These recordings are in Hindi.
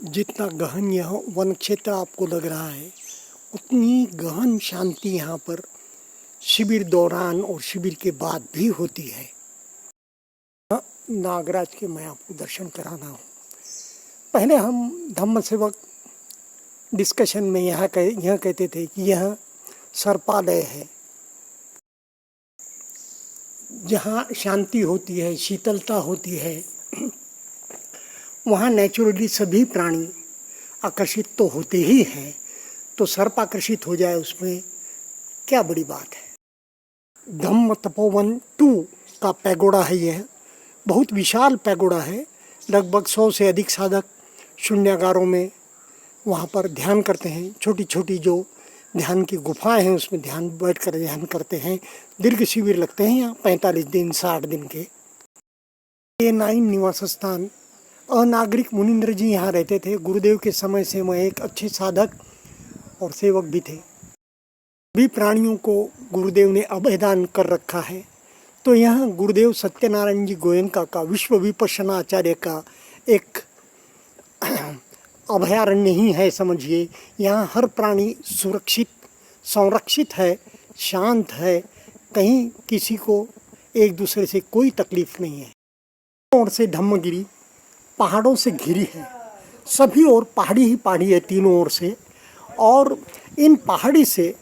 जितना गहन यह वन क्षेत्र आपको लग रहा है, उतनी गहन शांति यहाँ पर शिविर दौरान और शिविर के बाद भी होती है। नागराज के मैं आपको दर्शन कराना हूँ। पहले हम धम्म सेवक डिस्कशन में यह कहते थे कि यह सर्पालय है, जहाँ शांति होती है, शीतलता होती है। वहाँ नेचुरली सभी प्राणी आकर्षित तो होते ही हैं, तो सर्प आकर्षित हो जाए उसमें क्या बड़ी बात है। धम्म तपोवन 2 का पैगोडा है। यह बहुत विशाल पैगोडा है। लगभग 100 से अधिक साधक शून्यागारों में वहाँ पर ध्यान करते हैं। छोटी छोटी जो ध्यान की गुफाएं हैं उसमें बैठकर ध्यान करते हैं। दीर्घ शिविर लगते हैं यहाँ 45 दिन 60 दिन के। A9 निवास स्थान। अनागरिक मुनीन्द्र जी यहाँ रहते थे। गुरुदेव के समय से वह एक अच्छे साधक और सेवक भी थे। सभी प्राणियों को गुरुदेव ने अभयदान कर रखा है। तो यहाँ गुरुदेव सत्यनारायण जी गोयनका का विश्व विपश्यना आचार्य का एक अभयारण्य ही है, समझिए। यहाँ हर प्राणी सुरक्षित संरक्षित है, शांत है। कहीं किसी को एक दूसरे से कोई तकलीफ नहीं है। और से धम्मगिरी पहाड़ों से घिरी है। सभी ओर पहाड़ी ही पहाड़ी है, तीनों ओर से। और इन पहाड़ी से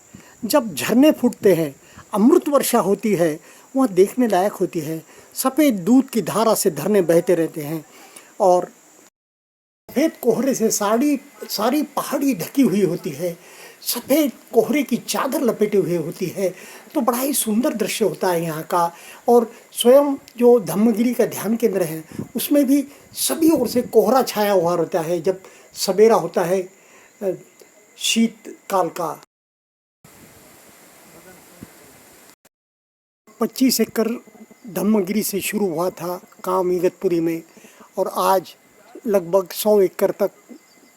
जब झरने फूटते हैं, अमृत वर्षा होती है, वह देखने लायक होती है। सफ़ेद दूध की धारा से झरने बहते रहते हैं और सफ़ेद कोहरे से सारी पहाड़ी ढकी हुई होती है। सफ़ेद कोहरे की चादर लपेटे हुए होती है। तो बड़ा ही सुंदर दृश्य होता है यहाँ का। और स्वयं जो धम्मगिरी का ध्यान केंद्र है उसमें भी सभी ओर से कोहरा छाया हुआ रहता है जब सवेरा होता है शीतकाल का। 25 एकड़ धम्मगिरी से शुरू हुआ था काम इगतपुरी में, और आज लगभग 100 एकड़ तक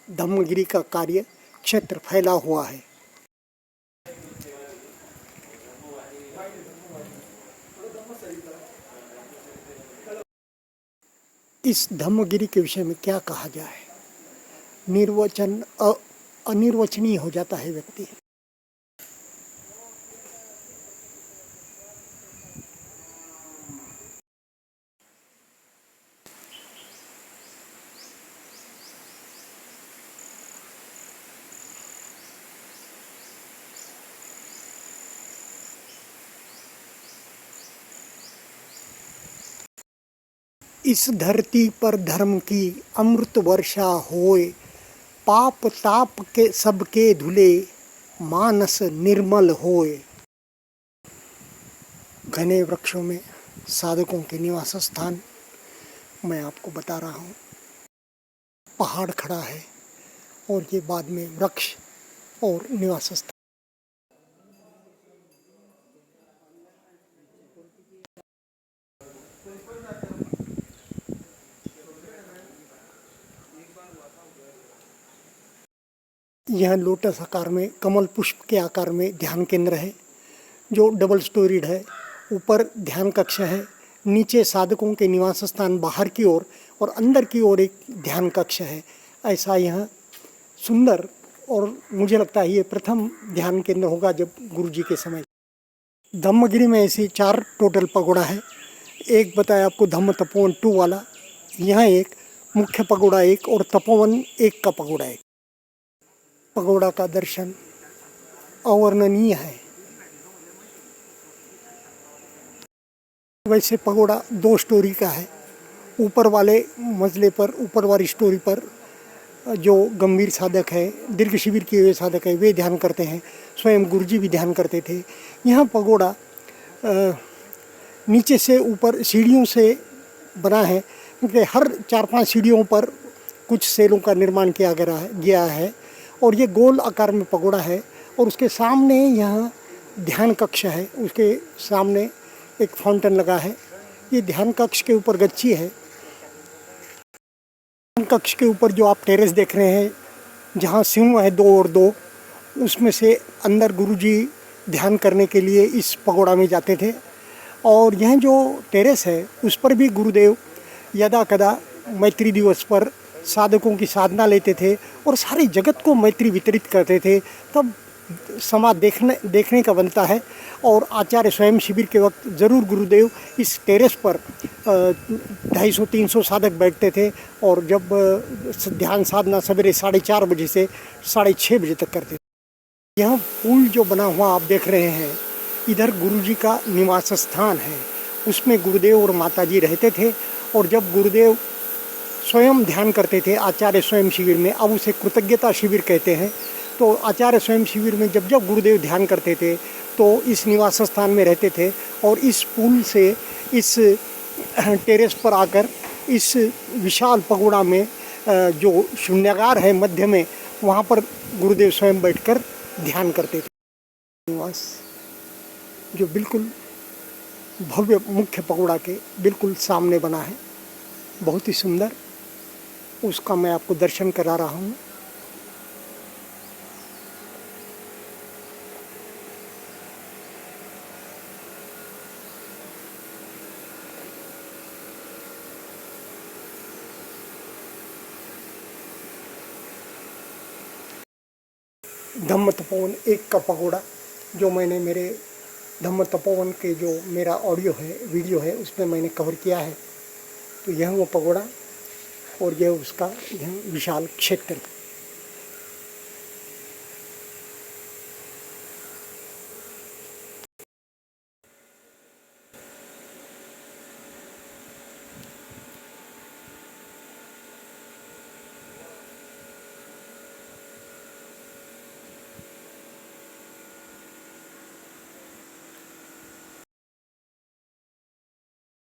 धम्मगिरी का कार्य क्षेत्र फैला हुआ है। इस धम्मगिरी के विषय में क्या कहा जाए, अनिर्वचनीय हो जाता है व्यक्ति। इस धरती पर धर्म की अमृत वर्षा होए, पाप ताप के सबके धुले, मानस निर्मल होए। घने वृक्षों में साधकों के निवास स्थान मैं आपको बता रहा हूँ। पहाड़ खड़ा है और ये बाद में वृक्ष और निवास स्थान। यह लोटस आकार में, कमल पुष्प के आकार में ध्यान केंद्र है जो डबल स्टोरीड है। ऊपर ध्यान कक्ष है, नीचे साधकों के निवास स्थान बाहर की ओर और अंदर की ओर एक ध्यान कक्ष है। ऐसा यह सुंदर, और मुझे लगता है ये प्रथम ध्यान केंद्र होगा जब गुरु जी के समय। धम्मगिरी में ऐसे 4 टोटल पगोड़ा है। एक बताया आपको धम्म तपोवन 2 वाला, यहाँ एक मुख्य पगोड़ा 1 और तपोवन 1 का पगोड़ा 1। पगोड़ा का दर्शन अवर्णनीय है। वैसे पगोड़ा 2 स्टोरी का है। ऊपर वाले मंजिले पर, ऊपर वाली स्टोरी पर जो गंभीर साधक है, दीर्घ शिविर किए हुए साधक है, वे ध्यान करते हैं। स्वयं गुरुजी भी ध्यान करते थे। यहाँ पगोड़ा नीचे से ऊपर सीढ़ियों से बना है, क्योंकि हर 4-5 सीढ़ियों पर कुछ सेलों का निर्माण किया गया है। और ये गोल आकार में पगोड़ा है और उसके सामने यहाँ ध्यान कक्ष है। उसके सामने एक फाउंटेन लगा है। ये ध्यान कक्ष के ऊपर गच्ची है। ध्यान कक्ष के ऊपर जो आप टेरेस देख रहे हैं, जहाँ सिंह है 2 और 2, उसमें से अंदर गुरुजी ध्यान करने के लिए इस पगोड़ा में जाते थे। और यह जो टेरेस है उस पर भी गुरुदेव यदा कदा मैत्री दिवस पर साधकों की साधना लेते थे और सारे जगत को मैत्री वितरित करते थे, तब समाज देखने का बनता है। और आचार्य स्वयं शिविर के वक्त ज़रूर गुरुदेव इस टेरेस पर 250-300 साधक बैठते थे, और जब ध्यान साधना सवेरे 4:30 बजे से 6:30 बजे तक करते थे। यह पुल जो बना हुआ आप देख रहे हैं, इधर गुरुजी का निवास स्थान है, उसमें गुरुदेव और माताजी रहते थे। और जब गुरुदेव स्वयं ध्यान करते थे आचार्य स्वयं शिविर में, अब उसे कृतज्ञता शिविर कहते हैं, तो आचार्य स्वयं शिविर में जब जब गुरुदेव ध्यान करते थे तो इस निवास स्थान में रहते थे, और इस पुल से इस टेरेस पर आकर इस विशाल पगोड़ा में जो शून्यागार है मध्य में, वहाँ पर गुरुदेव स्वयं बैठकर ध्यान करते थे। निवास जो बिल्कुल भव्य मुख्य पगोड़ा के बिल्कुल सामने बना है, बहुत ही सुंदर, उसका मैं आपको दर्शन करा रहा हूँ। धम्म तपोवन 1 का पगोड़ा, जो मैंने मेरे धम्म तपोवन के जो मेरा ऑडियो है, वीडियो है, उसमें मैंने कवर किया है। तो यह वो पगोड़ा और यह उसका विशाल क्षेत्र।